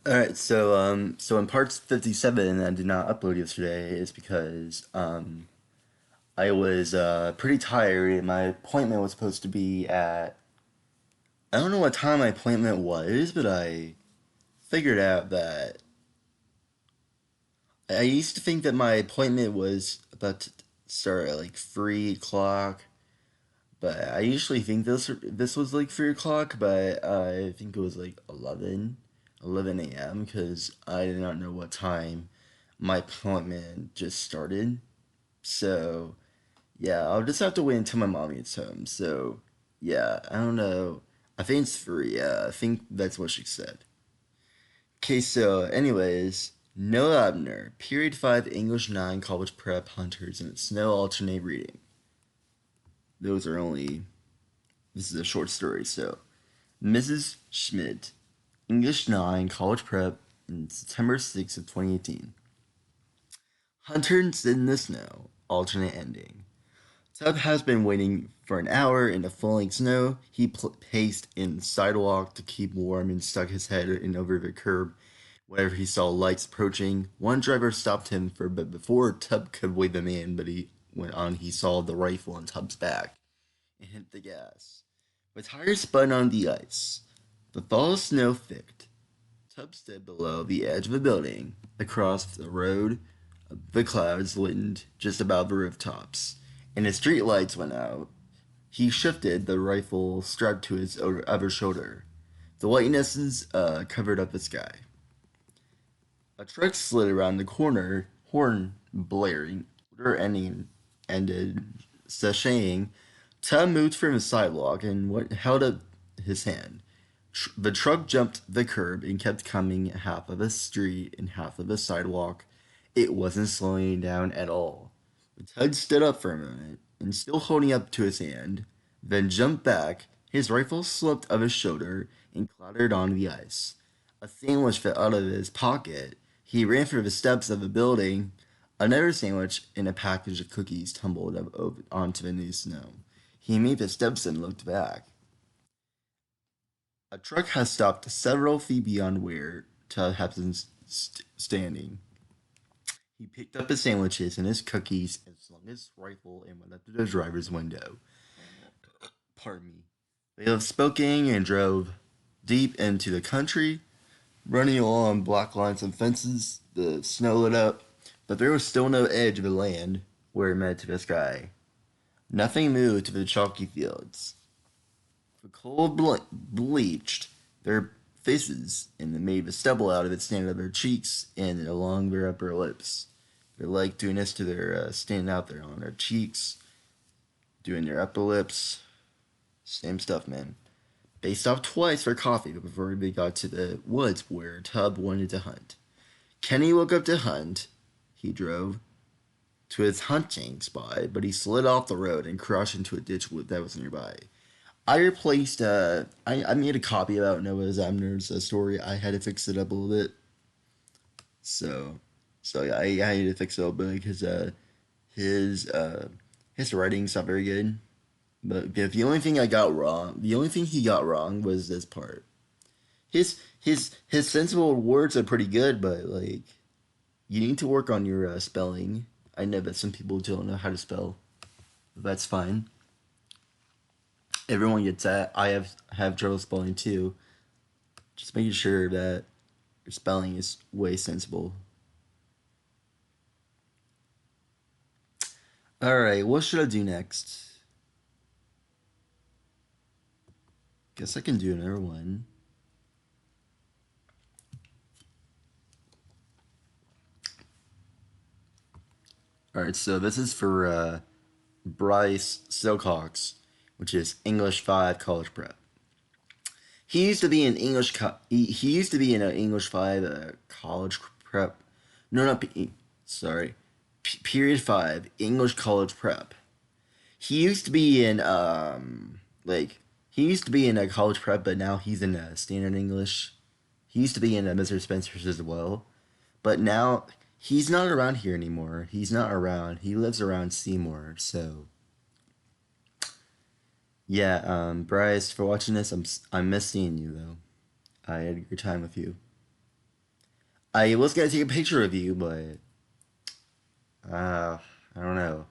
All right, so in parts 57 I did not upload yesterday is because I was pretty tired and my appointment was supposed to be at I don't know what time my appointment was, but I figured out that I used to think that my appointment was about to start at like 3 o'clock, but I usually think this was like 3 o'clock, but I think it was like 11 a.m. because I did not know what time my appointment just started. So yeah, I'll just have to wait until my mom gets home. So yeah, I don't know. I think it's 3. Yeah, I think that's what she said. Okay, so anyways, Noah Abner, Period 5 English 9 College Prep Hunters and Snow Alternate Reading. Those are only, this is a short story, so. Mrs. Schmidt, English 9 College Prep in September 6th of 2018. Hunters in the Snow, alternate ending. Tub has been waiting for an hour in the falling snow. He paced in the sidewalk to keep warm and stuck his head in over the curb whenever he saw lights approaching. One driver stopped him for a bit before Tub could wave him in, but he went on. He saw the rifle on Tub's back and hit the gas. The tires spun on the ice. The fall snow thicked. Tub stood below the edge of the building. Across the road, the clouds lightened just above the rooftops, and his street lights went out. He shifted the rifle strapped to his other shoulder. The whitenesses covered up the sky. A truck slid around the corner, horn blaring, motor ended, sashaying. Tom moved from the sidewalk and held up his hand. The truck jumped the curb and kept coming half of a street and half of a sidewalk. It wasn't slowing down at all. The tug stood up for a moment and, still holding up to his hand, then jumped back. His rifle slipped off his shoulder and clattered on the ice. A sandwich fell out of his pocket. He ran for the steps of the building. Another sandwich and a package of cookies tumbled up onto the new snow. He made the steps and looked back. A truck has stopped several feet beyond where Todd had been standing. He picked up his sandwiches and his cookies and slung his rifle and went up to the driver's window. Pardon me. They left Spokane and drove deep into the country, running along black lines of fences. The snow lit up, but there was still no edge of the land where it met to the sky. Nothing moved to the chalky fields. The cold bleached their faces and made the stubble out of it stand on their cheeks and along their upper lips. They're like doing this to their standing out there on their cheeks, doing their upper lips. Same stuff, man. They stopped twice for coffee before they got to the woods where Tub wanted to hunt. Kenny woke up to hunt. He drove to his hunting spot, but he slid off the road and crashed into a ditch that was nearby. I replaced. I made a copy about Noah Zamner's story. I had to fix it up a little bit. So, yeah, I had to fix it up because his his writing's not very good. But the only thing I got wrong, the only thing he got wrong was this part. His sensible words are pretty good, but like you need to work on your spelling. I know that some people don't know how to spell. That's fine. Everyone gets that. I have trouble spelling too. Just making sure that your spelling is way sensible. All right, what should I do next? Guess I can do another one. All right, so this is for Bryce Silcox, which is English 5 College Prep. He used to be in he used to be in an English 5 college prep. No, not sorry. Period 5 English college prep. He used to be in he used to be in a college prep, but now he's in a standard English. He used to be in a Mr. Spencer's as well, but now he's not around here anymore. He's not around. He lives around Seymour. So yeah, Bryce, for watching this, I'm miss seeing you though. I had a good time with you. I was gonna take a picture of you, but I don't know.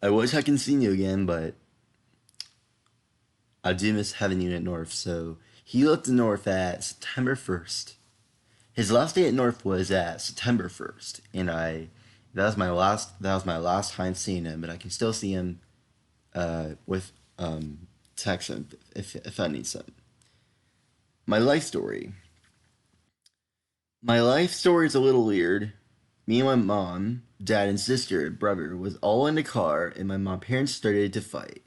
I wish I can see you again, but I do miss having you at North. So he left the North at September 1st. His last day at North was at September 1st, and I that was my last time seeing him. But I can still see him with text him if I need some. My life story. My life story is a little weird. Me and my mom, dad, and sister and brother was all in the car, and my mom parents started to fight.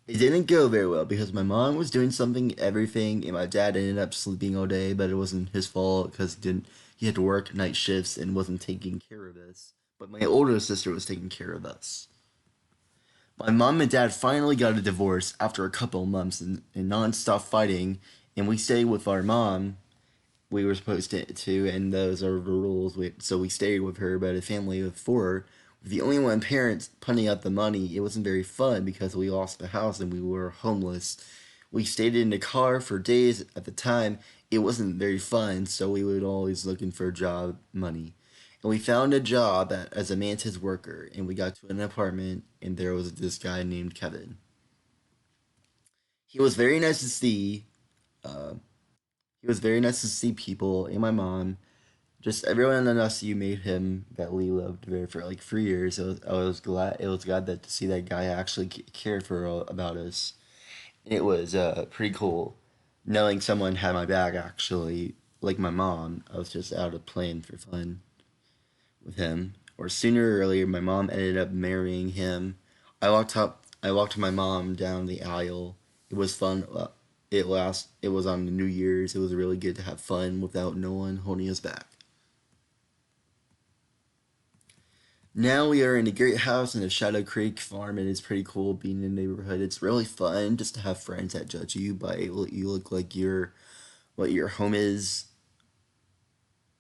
It didn't go very well because my mom was doing something everything, and my dad ended up sleeping all day. But it wasn't his fault because he had to work night shifts and wasn't taking care of us. But my older sister was taking care of us. My mom and dad finally got a divorce after a couple of months and non-stop fighting, and we stayed with our mom. We were supposed to, and those are the rules. So we stayed with her, but a family of four, with the only one parents putting out the money. It wasn't very fun because we lost the house and we were homeless. We stayed in the car for days at the time. It wasn't very fun, so we would always looking for job money. And we found a job as a mantis worker, and we got to an apartment, and there was this guy named Kevin. He was very nice to see. Uh, he was very nice to see people and my mom. Just everyone in SU made him that we loved there for like 3 years. I was glad. It was glad that to see that guy actually cared for about us. And it was pretty cool knowing someone had my back. Actually, like my mom, I was just out of playing for fun with him. Or sooner or earlier, my mom ended up marrying him. I walked my mom down the aisle. It was fun. It was on New Year's. It was really good to have fun without no one holding us back. Now we are in a great house in a Shadow Creek farm, and it's pretty cool being in the neighborhood. It's really fun just to have friends that judge you by what you look like what your home is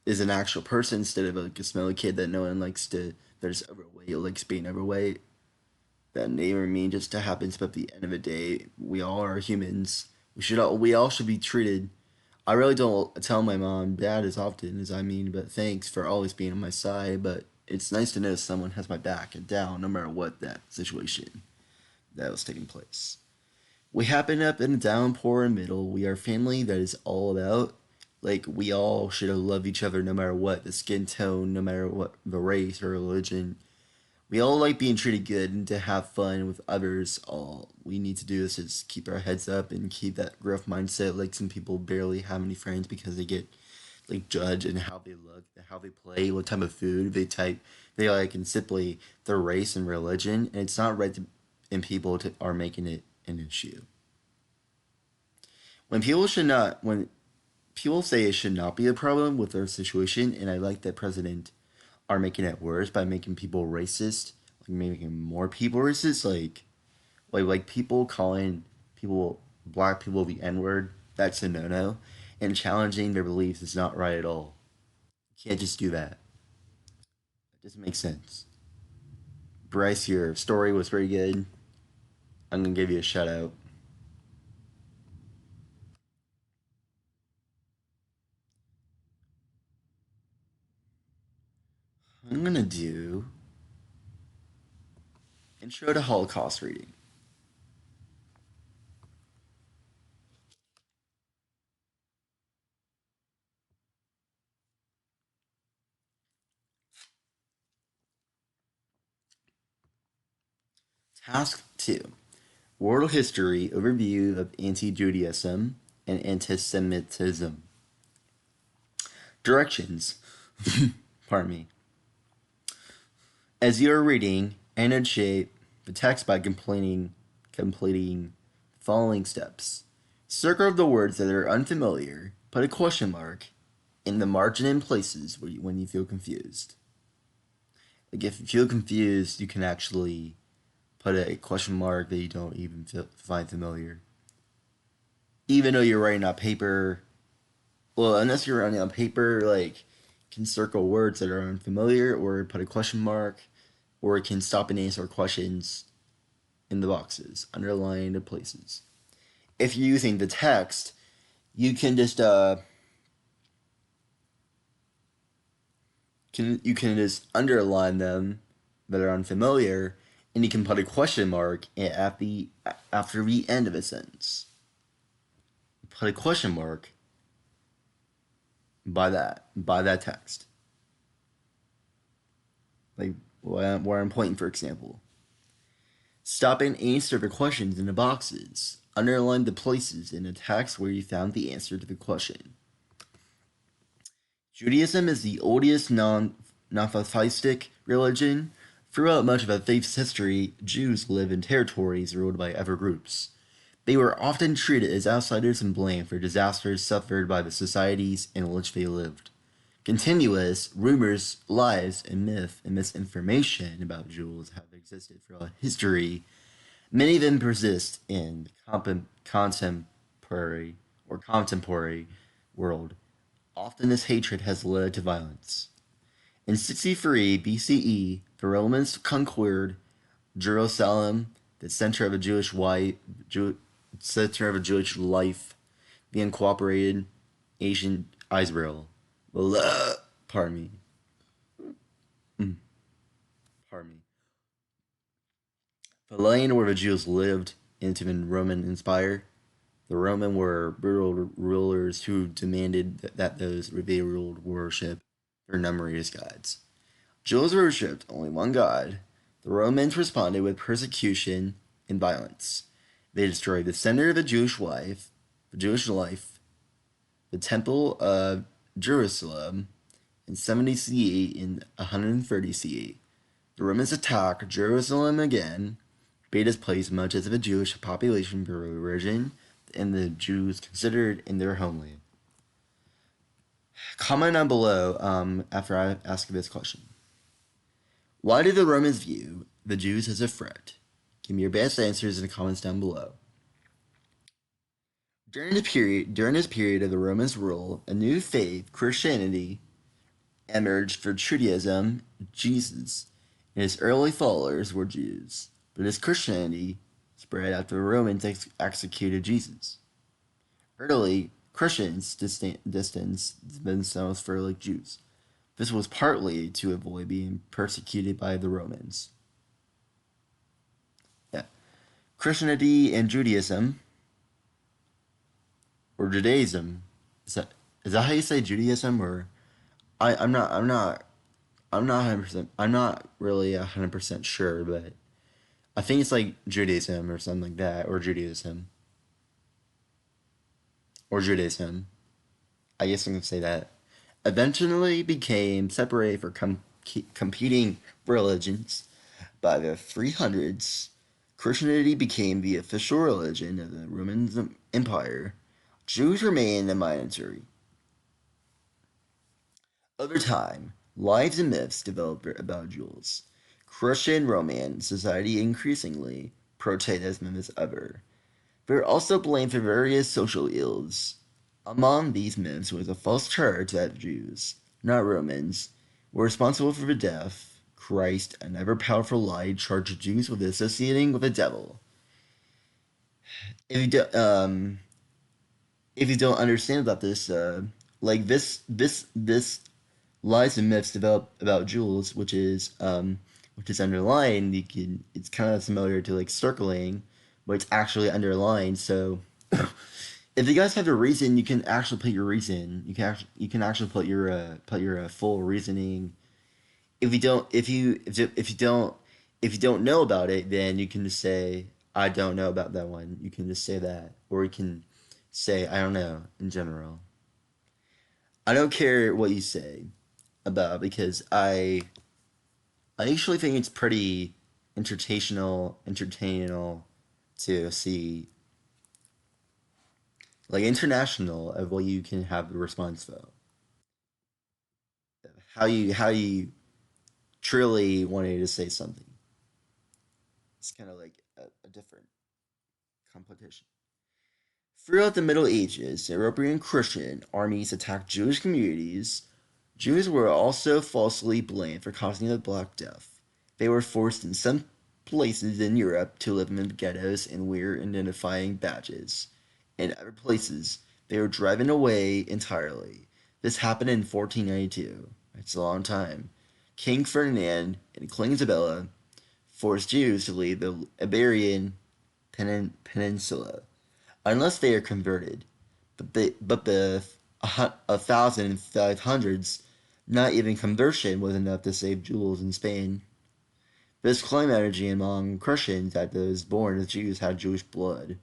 an actual person instead of like a smelly kid that no one likes to that's overweight likes being overweight. That neighbor mean just to happens, but at the end of the day, we all are humans. We all should be treated. I really don't tell my mom, dad as often as I mean, but thanks for always being on my side. But it's nice to know someone has my back and down, no matter what that situation that was taking place. We happen up in a downpour in the middle. We are family that is all about. Like we all should love each other no matter what the skin tone, no matter what the race or religion. We all like being treated good and to have fun with others. All we need to do is just keep our heads up and keep that growth mindset. Like some people barely have any friends because they get like judged in how they look, how they play, what type of food they like, and simply their race and religion. And it's not right to, and people are making it an issue. When people say it should not be a problem with their situation, and I like that president are making it worse by making people racist, like making more people racist, like people calling people black people the N word. That's a no no, and challenging their beliefs is not right at all. You can't just do that. It doesn't make sense. Bryce, your story was very good. I'm gonna give you a shout out. I'm gonna do intro to Holocaust reading. Task 2. World History Overview of Anti-Judaism and Antisemitism. Directions. Pardon me. As you are reading, annotate the text by completing following steps. Circle the words that are unfamiliar. Put a question mark in the margin in places when you feel confused. Like if you feel confused, you can actually put a question mark that you don't even find familiar. Even though you're writing on paper, well, unless you're writing on paper, like can circle words that are unfamiliar or put a question mark, or it can stop and answer questions in the boxes, underline the places. If you're using the text, you can just You can just underline them that are unfamiliar, and you can put a question mark at the after the end of a sentence. Put a question mark by that text. Like where I'm pointing, for example. Stop and answer the questions in the boxes. Underline the places in the text where you found the answer to the question. Judaism is the oldest non-theistic religion. Throughout much of the faith's history, Jews lived in territories ruled by other groups. They were often treated as outsiders and blamed for disasters suffered by the societies in which they lived. Continuous rumors, lies, and myth and misinformation about Jews have existed throughout history. Many of them persist in the contemporary world. Often this hatred has led to violence. In 63 BCE, the Romans conquered Jerusalem, the center of a center of a Jewish life, the incorporated ancient Israel. Pardon me. Pardon me. The land where the Jews lived into the Roman Empire. The Roman were brutal rulers who demanded that those they ruled worship their numerous gods. Jews worshipped only one god. The Romans responded with persecution and violence. They destroyed the center of the Jewish life, the Temple of Jerusalem in 70 CE and 130 CE. The Romans attacked Jerusalem again, they displaced much of the Jewish population from the region and the Jews considered in their homeland. Comment down below after I ask this question. Why did the Romans view the Jews as a threat? Give me your best answers in the comments down below. During this period of the Romans' rule, a new faith, Christianity, emerged for Judaism. Jesus and his early followers were Jews, but as Christianity spread after the Romans executed Jesus. Early Christians distanced themselves from like Jews. This was partly to avoid being persecuted by the Romans. Yeah. Christianity and Judaism, or Judaism, is that how you say Judaism? Or I'm not 100%. I'm not really 100% sure, but I think it's like Judaism or something like that, or Judaism, or Judaism. I guess I'm gonna say that. Eventually became separated for competing religions. By the 300s, Christianity became the official religion of the Roman Empire. Jews remained a minority. Over time, lies and myths developed about Jews. Christian Roman society increasingly portrayed as them as other. They were also blamed for various social ills. Among these myths was a false charge that Jews, not Romans, were responsible for the death. Christ, an ever powerful lie, charged Jews with associating with the devil. If you do, um, if you don't understand about this, like this lies and myths develop about Jews, which is underlined. It's kind of similar to like circling, but it's actually underlined. So if you guys have a reason, you can actually put your reason. You can actually put your full reasoning. If you don't know about it, then you can just say I don't know about that one. You can just say that, or you can say I don't know in general. I don't care what you say about because I actually think it's pretty entertaining to see like international of what you can have the response vote. How you truly wanted to say something. It's kind of like a different competition. Throughout the Middle Ages, European Christian armies attacked Jewish communities. Jews were also falsely blamed for causing the Black Death. They were forced in some places in Europe to live in ghettos and wear identifying badges. In other places, they were driven away entirely. This happened in 1492. It's a long time. King Ferdinand and Queen Isabella forced Jews to leave the Iberian Peninsula unless they are converted. But the 1500s, not even conversion was enough to save Jews in Spain. This claim energy among Christians that those born as Jews had Jewish blood.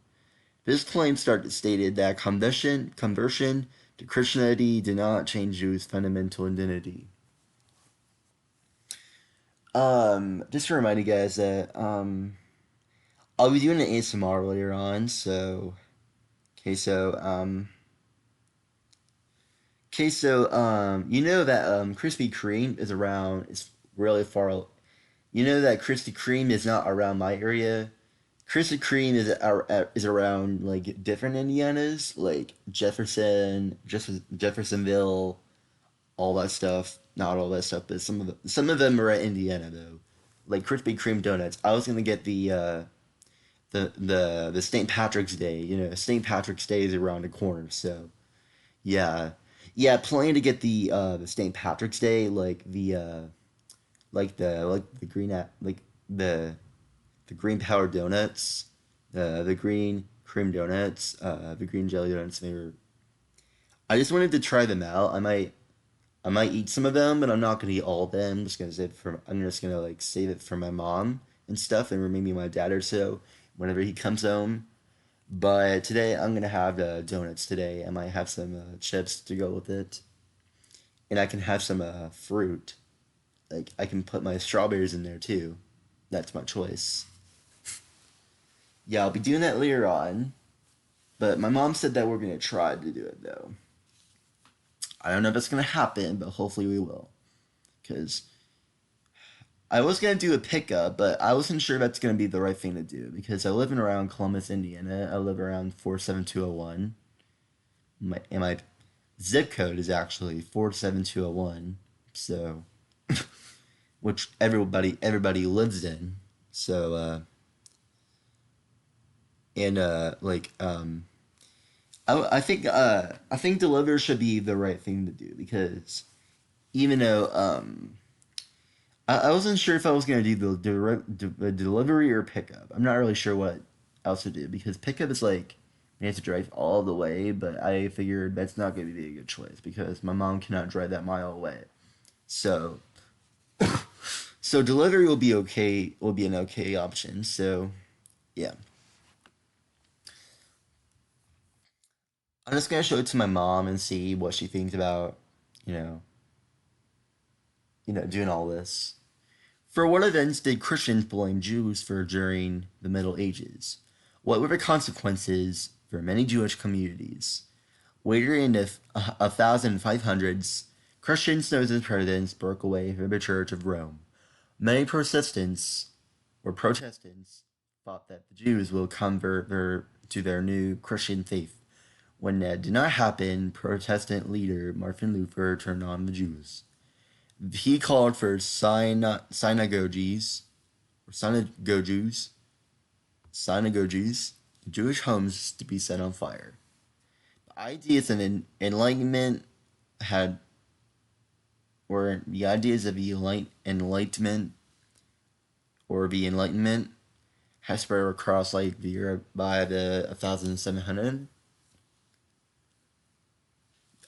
This claim stated that conversion to Christianity did not change Jews' fundamental identity. Just to remind you guys that I'll be doing an ASMR later on. So okay, so you know that Krispy Kreme is around. It's really far. You know that Krispy Kreme is not around my area. Krispy Kreme is around like different Indianas, like Jeffersonville, all that stuff. Not all that stuff, but some of them are at Indiana though. Like Krispy Kreme donuts. I was gonna get the St. Patrick's Day. You know, St. Patrick's Day is around the corner, so yeah, yeah. Planning to get the St. Patrick's Day, like the green the the green power donuts, the green cream donuts, the green jelly donuts. I just wanted to try them out. I might eat some of them, but I'm not gonna eat all of them. I'm just gonna like save it for my mom and stuff, and maybe my dad or so whenever he comes home. But today I'm gonna have the donuts today. I might have some chips to go with it, and I can have some fruit. Like I can put my strawberries in there too. That's my choice. Yeah, I'll be doing that later on. But my mom said that we're gonna try to do it though. I don't know if it's gonna happen, but hopefully we will. Cause I was gonna do a pickup, but I wasn't sure that's gonna be the right thing to do because I live in around Columbus, Indiana. I live around 47201. And my zip code is actually 47201. So, which everybody lives in. So, and like I think deliver should be the right thing to do because even though I wasn't sure if I was gonna do the delivery or pickup. I'm not really sure what else to do because pickup is like you have to drive all the way, but I figured that's not gonna be a good choice because my mom cannot drive that mile away. So so delivery will be okay. Will be an okay option. So yeah, I'm just gonna show it to my mom and see what she thinks about you know doing all this. For what events did Christians blame Jews for during the Middle Ages? What were the consequences for many Jewish communities? Later in the 1500s, Christian Snowden presidents broke away from the Church of Rome. Many Protestants thought that the Jews will convert to their new Christian faith. When that did not happen, Protestant leader Martin Luther turned on the Jews. He called for synagogues, synagogues, Jewish homes to be set on fire. The ideas of enlightenment had, or the ideas of the enlightenment, or the enlightenment, has spread across like the Europe by the 1700.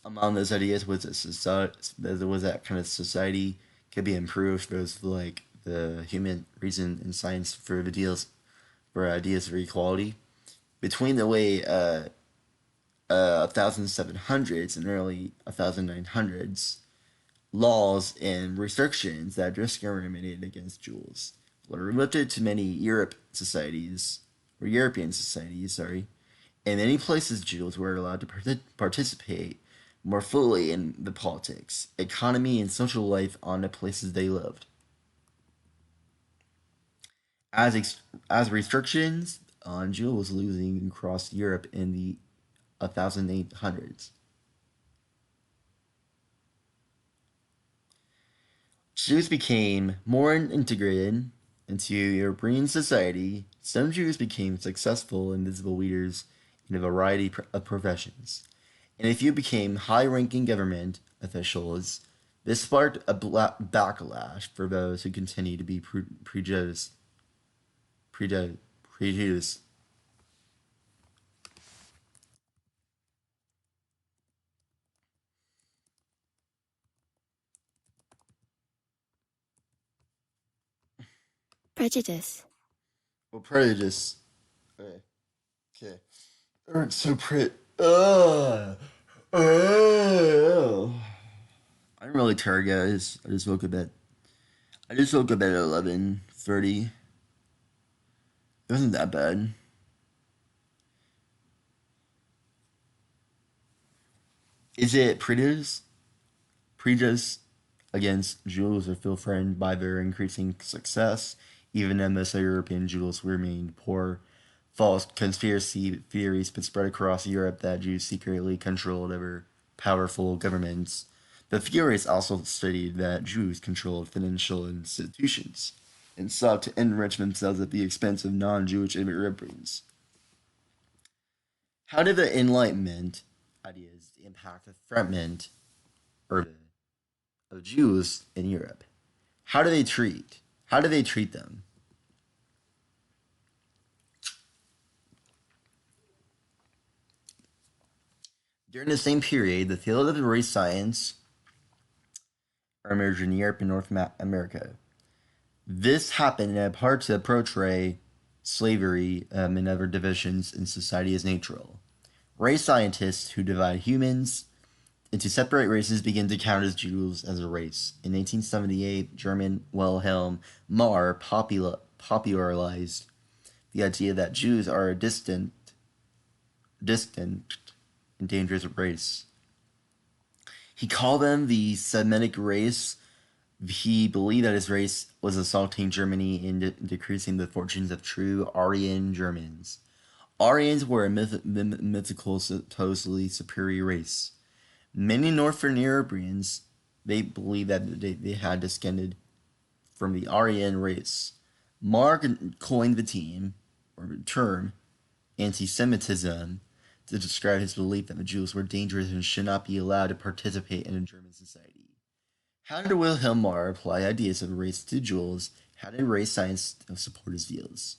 Among those ideas was a society, there was that kind of society could be improved. There was like the human reason and science for ideas of equality between the way 1700s and early 1900s laws and restrictions that discriminated against Jews were limited to many European societies, sorry. In many places, Jews were allowed to participate more fully in the politics, economy, and social life on the places they lived. As restrictions on Jews losing across Europe in the 1800s, Jews became more integrated into European society. Some Jews became successful and visible leaders in a variety of professions, and a few became high ranking government officials. This sparked a backlash for those who continue to be prejudiced. Prejudiced. Prejudice. Well, prejudice. Okay. Okay. Aren't so Ugh. Ugh. I'm really tired, guys. I just woke up at 11:30. It wasn't that bad. Is it prejudice against Jews are feel threatened by their increasing success, even as most European Jews remained poor? False conspiracy theories been spread across Europe that Jews secretly controlled over powerful governments. The theories also stated that Jews controlled financial institutions and sought to enrich themselves at the expense of non-Jewish Europeans. How did the Enlightenment ideas impact the fragment or of Jews in Europe? How do they treat? How do they treat them? During the same period, the field of race science emerged in Europe and North America. This happened in part to portray slavery and other divisions in society as natural. Race scientists who divide humans into separate races began to count as Jews as a race. In 1878, German Wilhelm Marr popularized the idea that Jews are a distant, and dangerous race. He called them the Semitic race. He believed that his race was assaulting Germany and decreasing the fortunes of true Aryan Germans. Aryans were a mythical, supposedly superior race. Many Northern Europeans they believed that they had descended from the Aryan race. Mark coined the term anti-Semitism to describe his belief that the Jews were dangerous and should not be allowed to participate in a German society. How did Wilhelm Marr apply ideas of race to Jews? How did race science support his views?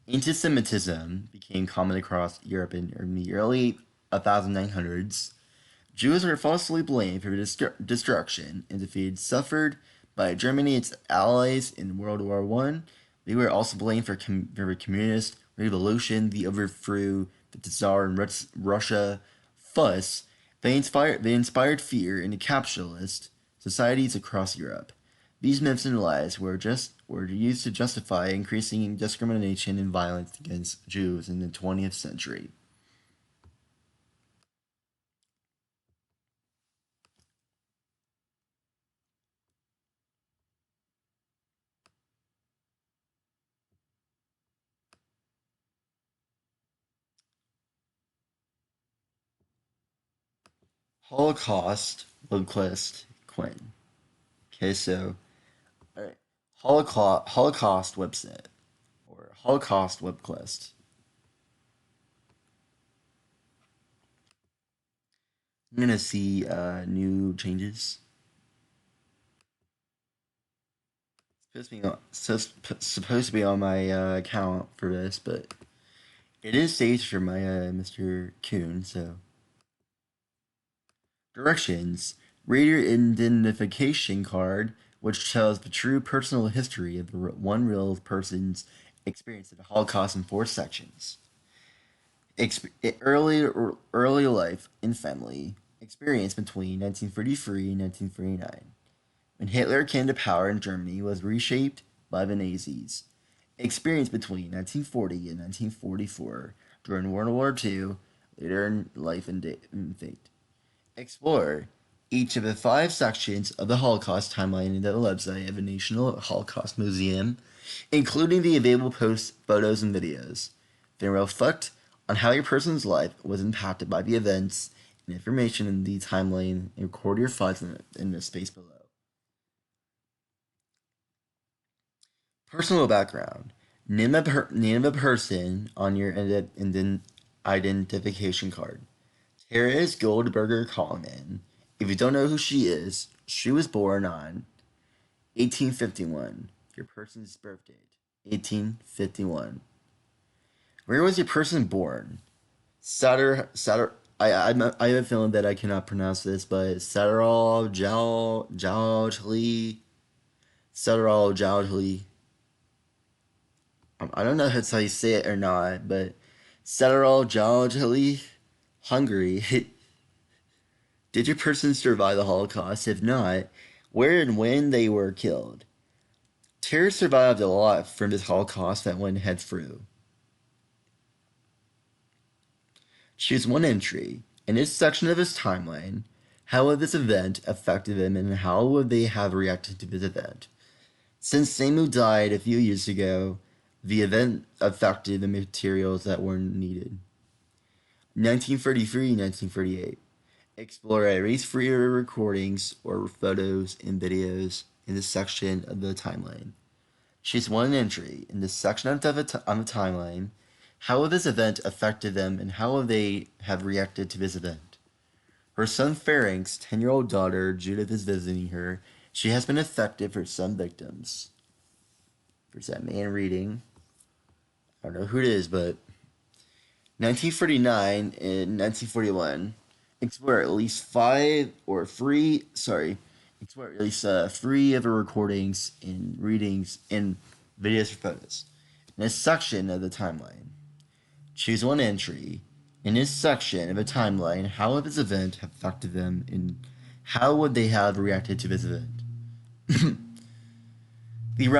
Antisemitism became common across Europe in the early 1900s. Jews were falsely blamed for destruction and defeat suffered by Germany and its allies in World War I. They were also blamed for the communist revolution, the overthrow the Tsar in Russia. Thus, they inspired fear in the capitalist societies across Europe. These myths and lies were used to justify increasing discrimination and violence against Jews in the 20th century. Holocaust Webquest Quinn. Okay, so all right, Holocaust website or Holocaust Webquest. I'm gonna see new changes. Supposed to be on my account for this, but it is saved for my Mr. Coon. So directions: reader identification card, which tells the true personal history of one real person's experience of the Holocaust in four sections. Early life and family experience between 1933 and 1939, when Hitler came to power in Germany, was reshaped by the Nazis. Experience between 1940 and 1944 during World War II, later in life and fate. Explore each of the five sections of the Holocaust timeline in the website of the National Holocaust Museum, including the available posts, photos, and videos. Then reflect on how your person's life was impacted by the events and information in the timeline and record your thoughts in the space below. Personal background. Name of a person on your identification card. Terrace Goldberger Coleman, If you don't know who she is, she was born on 1851. Your person's birth date. 1851. Where was your person born? Satur. I have a feeling that I cannot pronounce this, but Satterall Jowli. Satterall Jowli. I don't know if that's how you say it or not, but Satterall Jowli, Hungary. Did your person survive the Holocaust? If not, where and when they were killed? Terror survived a lot from this Holocaust that one had through. Choose one entry. In this section of his timeline, how would this event affected them and how would they have reacted to this event? Since Samu died a few years ago, the event affected the materials that were needed. 1933, 1938. Explore at least three recordings or photos and videos in this section of the timeline. Choose one entry in this section on the timeline. How will this event affected them and how will they have reacted to this event? Her son Ferenc's 10-year-old daughter Judith is visiting her. She has been affected for some victims. There's that man reading. I don't know who it is, but 1949 and 1941. Explore at least explore at least three of her recordings and readings and videos or photos. In this section of the timeline, choose one entry. In this section of a timeline, how would this event have affected them and how would they have reacted to this event? The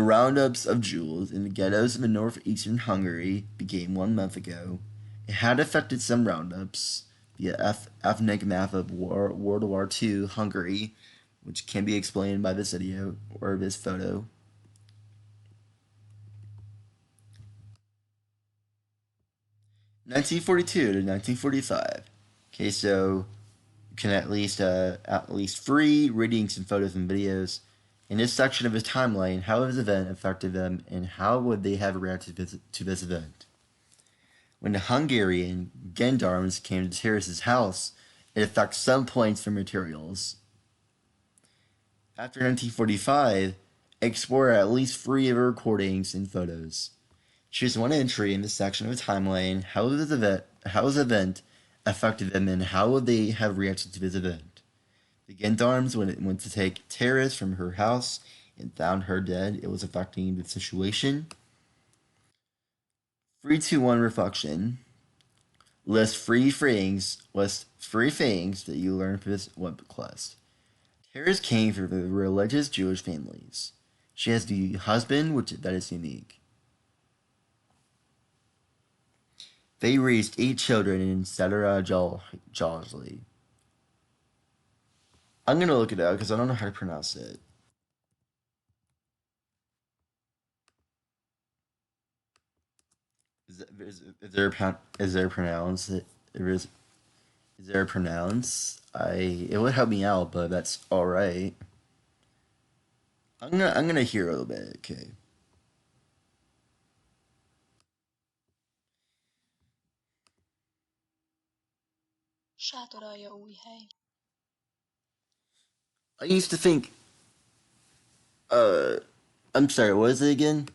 roundups of Jews in the ghettos of northeastern Hungary began 1 month ago. It had affected some roundups via ethnic map of World War II Hungary, which can be explained by this video or this photo. (1942 to 1945). Okay, so you can at least three readings and photos and videos. In this section of his timeline, how this event affected them and how would they have reacted to this event? When the Hungarian gendarmes came to Terrace's house, it affects some points for materials. After 1945, explore at least three of her recordings and photos. Choose one entry in this section of a timeline. How this event affected them and how would they have reacted to this event? The gendarmes went to take Terrace from her house and found her dead. It was affecting the situation. 3-2-1 reflection. List three things that you learned from this webquest. Terrace came from the religious Jewish families. She has the husband, that is unique. They raised 8 children in Sadara Jolly. I'm gonna look it up because I don't know how to pronounce it. Is there a pronounce? Is there a pronounce? It would help me out, but that's all right. I'm gonna hear a little bit. Okay. Sátoralja új hely. I used to think. I'm sorry. What is it again?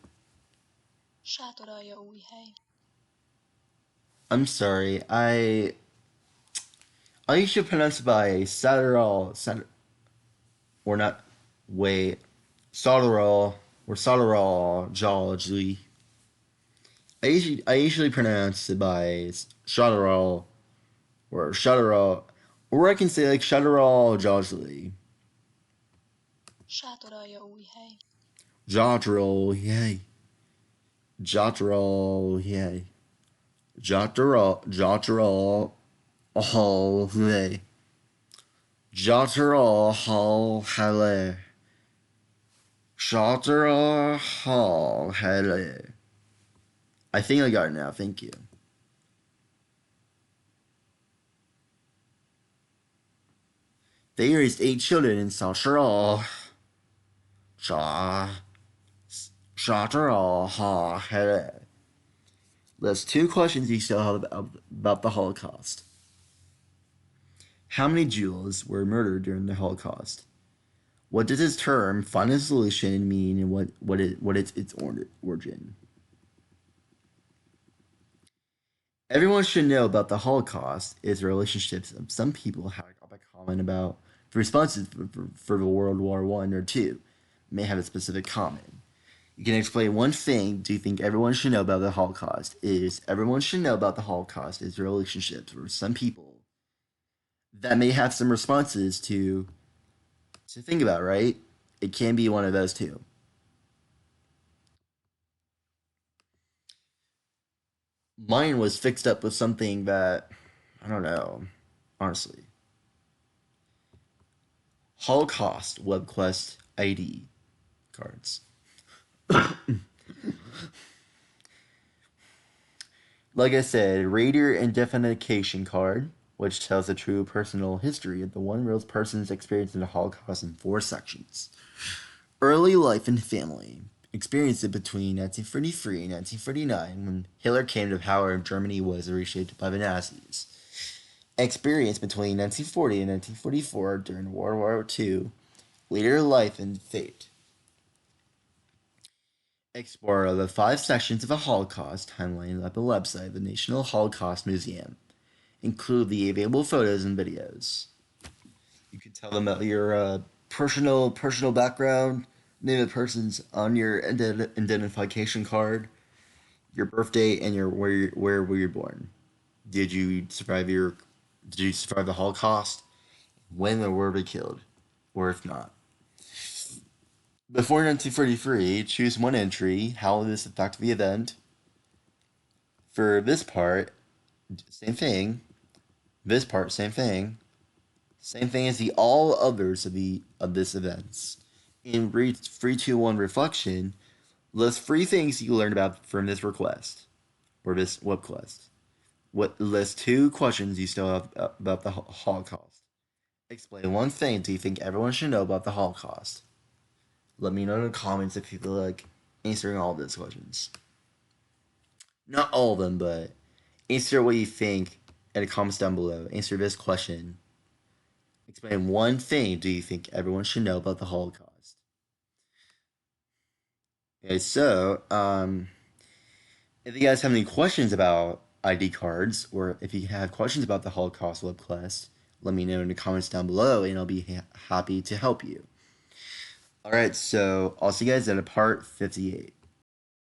Sátoralja új hely. I'm sorry. I used to pronounce it by Satterall, or not. Wait, Satterall or Satterall Geology. I usually pronounce it by Satterall or Satterall, or I can say like Satterall Geology. Sátoralja új hely. Jotterall, yay. Jotterall, yay. Jotterall, oh, yay. Jotterall, oh, hello. Jotterall, oh, hello. I think I got it now, thank you. They raised 8 children in South Shotterall, ha, hello. There's 2 questions you still have about the Holocaust. How many Jews were murdered during the Holocaust? What does this term "find a solution" mean, and what is its origin? Everyone should know about the Holocaust is relationships some people have a comment about the responses for the World War One or two may have a specific comment. You can explain one thing. Do you think everyone should know about the Holocaust? Is everyone should know about the Holocaust is relationships for some people that may have some responses to think about, right? It can be one of those two. Mine was fixed up with something that I don't know, honestly. Holocaust Webquest ID cards. Like I said, Raider Identification Card, which tells the true personal history of the one real person's experience in the Holocaust in 4 sections. Early life and family. Experienced it between 1933 and 1939 when Hitler came to power and Germany was reshaped by the Nazis. Experience between 1940 and 1944 during World War II. Later life and fate. Explore the 5 sections of a Holocaust timeline at the website of the National Holocaust Museum. Include the available photos and videos. You can tell them about your personal background, name of the persons on your identification card, your birthday, and your where were you born. Did you survive your Did you survive the Holocaust? When or were they killed, or if not? Before 1943, choose one entry. How will this affect the event? For this part, same thing. This part, same thing. Same thing as the all others of this events. In 321 reflection, list 3 things you learned about from this request or this web quest. What list 2 questions you still have about the Holocaust. Explain one thing do you think everyone should know about the Holocaust. Let me know in the comments if you feel like answering all of those questions. Not all of them, but answer what you think in the comments down below. Answer this question. Explain one thing do you think everyone should know about the Holocaust. Okay, so if you guys have any questions about ID cards, or if you have questions about the Holocaust web quest, let me know in the comments down below, and I'll be happy to help you. All right, so I'll see you guys in part 58.